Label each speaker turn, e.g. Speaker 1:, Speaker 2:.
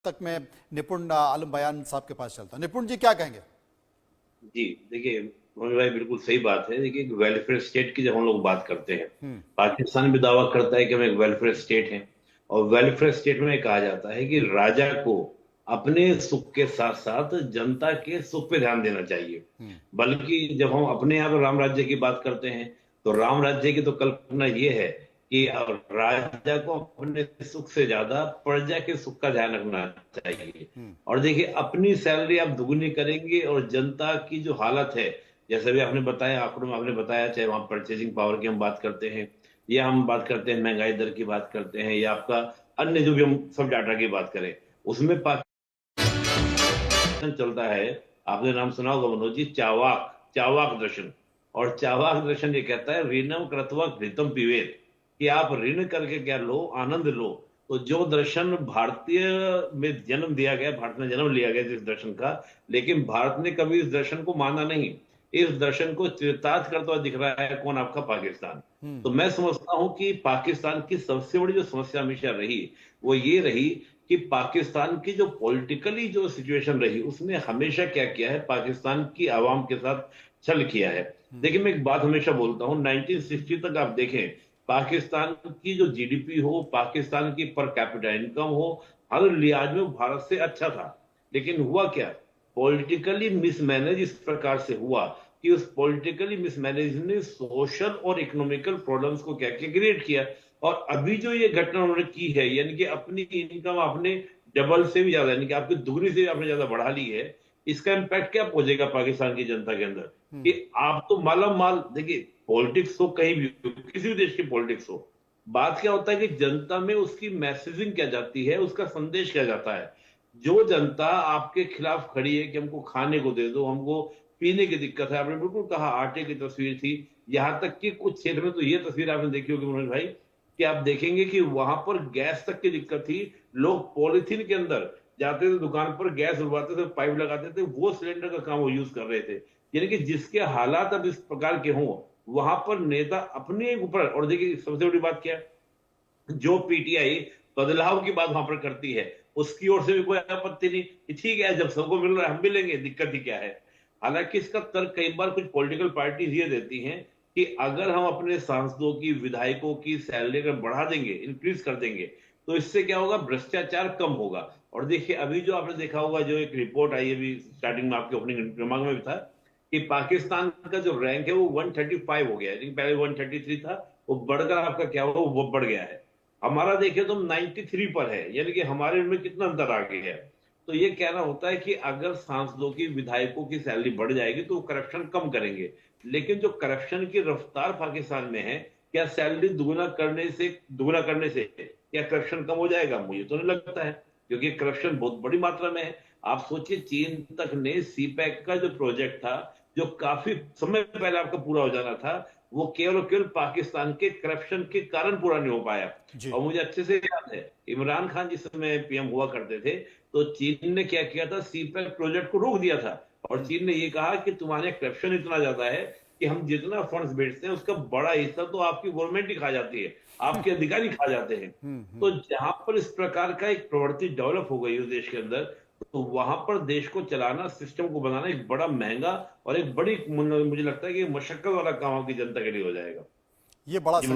Speaker 1: तक मैं निपुण आलम बयान साहब के पास चलता हूं। निपुण जी क्या कहेंगे?
Speaker 2: जी देखिए, मोहन भाई बिल्कुल सही बात है। देखिए, वेलफेयर स्टेट की जब हम लोग बात करते हैं, पाकिस्तान भी दावा करता है कि हम एक वेलफेयर स्टेट हैं। और वेलफेयर स्टेट में कहा जाता है कि राजा को अपने सुख के साथ साथ जनता के सुख पे ध्यान देना चाहिए। बल्कि जब हम अपने यहाँ पर राम राज्य की बात करते हैं, तो राम राज्य की तो कल्पना ये है कि राजा को अपने सुख से ज्यादा प्रजा के सुख का ध्यान रखना चाहिए। और देखिए, अपनी सैलरी आप दुगुनी करेंगे और जनता की जो हालत है, जैसे भी आपने बताया, आंकड़ों में आपने बताया, चाहे वहां परचेजिंग पावर की हम बात करते हैं, या हम बात करते हैं महंगाई दर की बात करते हैं, या आपका अन्य जो भी हम सब डाटा की बात करें, उसमें चलता है। आपने नाम सुना होगा मनोज जी, चावाक चावाक दर्शन। और चावाक दर्शन ये कहता है, ऋणम कृत्वा घृतम पिबेत, कि आप ऋण करके क्या लो, आनंद लो। तो जो दर्शन भारतीय में जन्म दिया गया, भारत में जन्म लिया गया जिस दर्शन का, लेकिन भारत ने कभी इस दर्शन को माना नहीं। इस दर्शन को चरितार्थ करता हुआ दिख रहा है कौन? आपका पाकिस्तान। तो मैं समझता हूं कि पाकिस्तान की सबसे बड़ी जो समस्या हमेशा रही, वो ये रही कि पाकिस्तान की जो पॉलिटिकली जो सिचुएशन रही, उसने हमेशा क्या किया है, पाकिस्तान की आवाम के साथ छल किया है। देखिए, मैं एक बात हमेशा बोलता हूं, 1960 तक आप देखें, पाकिस्तान की जो जीडीपी हो, पाकिस्तान की पर कैपिटा इनकम हो, हर लिहाज में भारत से अच्छा था। लेकिन हुआ क्या? पॉलिटिकली मिसमैनेज इस प्रकार से हुआ कि उस पॉलिटिकली मिसमैनेज ने सोशल और इकोनॉमिकल प्रॉब्लम्स को क्या किया, क्रिएट किया। और अभी जो ये घटना उन्होंने की है, यानी कि अपनी इनकम आपने डबल से भी ज्यादा, यानी कि आपकी दुगनी से भी आपने ज्यादा बढ़ा ली है, इसका इम्पैक्ट क्या पहुंचेगा पाकिस्तान की जनता के अंदर? कि आप तो माला माल, देखिए पॉलिटिक्स हो कहीं भी हो, किसी भी देश की पॉलिटिक्स हो, बात क्या होता है कि जनता में उसकी मैसेजिंग क्या जाती है, उसका संदेश क्या जाता है। जो जनता आपके खिलाफ खड़ी है कि हमको खाने को दे दो, हमको पीने की दिक्कत है, आपने बिल्कुल कहा, आटे की तस्वीर थी। यहां तक कि कुछ क्षेत्र में तो ये तस्वीर आपने देखी होगी मनोज भाई, कि आप देखेंगे कि वहां पर गैस तक की दिक्कत थी। लोग पॉलिथीन के अंदर जाते थे, दुकान पर गैस उड़वाते थे, पाइप लगाते थे, वो सिलेंडर का काम वो यूज कर रहे थे। यानी कि जिसके हालात अब इस प्रकार के हों, वहां पर नेता अपने ऊपर, और देखिए सबसे बड़ी बात क्या है, जो पीटीआई बदलाव की बात वहां पर करती है, उसकी ओर से भी कोई आपत्ति नहीं कि ठीक है, जब सबको मिल रहा है हम भी लेंगे, दिक्कत ही क्या है। हालांकि इसका तर्क कई बार कुछ पॉलिटिकल पार्टीज ये देती हैं कि अगर हम अपने सांसदों की, विधायकों की सैलरी अगर बढ़ा देंगे, इंक्रीज कर देंगे, तो इससे क्या होगा, भ्रष्टाचार कम होगा। और देखिए, अभी जो आपने देखा होगा, जो एक रिपोर्ट आई है, अभी स्टार्टिंग में आपके ओपनिंग रिमार्क में भी था, कि पाकिस्तान का जो रैंक है वो 135 हो गया है, लेकिन पहले 133 था, वो बढ़कर आपका क्या हुआ, वो बढ़ गया है। हमारा देखें तो 93 पर है, यानी कि हमारे में कितना अंतर आ गया है। तो ये कहना होता है कि अगर सांसदों की, विधायकों की सैलरी बढ़ जाएगी तो करप्शन कम करेंगे। लेकिन जो करप्शन की रफ्तार पाकिस्तान में है, क्या सैलरी दुगुना करने से क्या करप्शन कम हो जाएगा? मुझे तो नहीं लगता है, क्योंकि करप्शन बहुत बड़ी मात्रा में है। आप सोचिए, चीन तक ने सीपैक का जो प्रोजेक्ट था, जो काफी समय पहले आपका पूरा हो जाना था, वो केवल और केवल पाकिस्तान के करप्शन के कारण पूरा नहीं हो पाया।
Speaker 1: जी।
Speaker 2: और मुझे अच्छे से याद है, इमरान खान जिस समय पीएम हुआ करते थे, तो चीन ने क्या किया था, सीपैक प्रोजेक्ट को रोक दिया था। और चीन ने ये कहा कि तुम्हारे करप्शन इतना ज्यादा है कि हम जितना फंड्स भेजते हैं उसका बड़ा हिस्सा तो आपकी गवर्नमेंट ही खा जाती है, आपके अधिकारी खा जाते हैं। तो जहां पर इस प्रकार का एक प्रवृत्ति डेवलप हो गई उस देश के अंदर, तो वहां पर देश को चलाना, सिस्टम को बनाना एक बड़ा महंगा और एक बड़ी, मुझे लगता है कि मशक्कत वाला काम आपकी जनता के लिए हो जाएगा।
Speaker 1: ये बड़ा
Speaker 2: जी।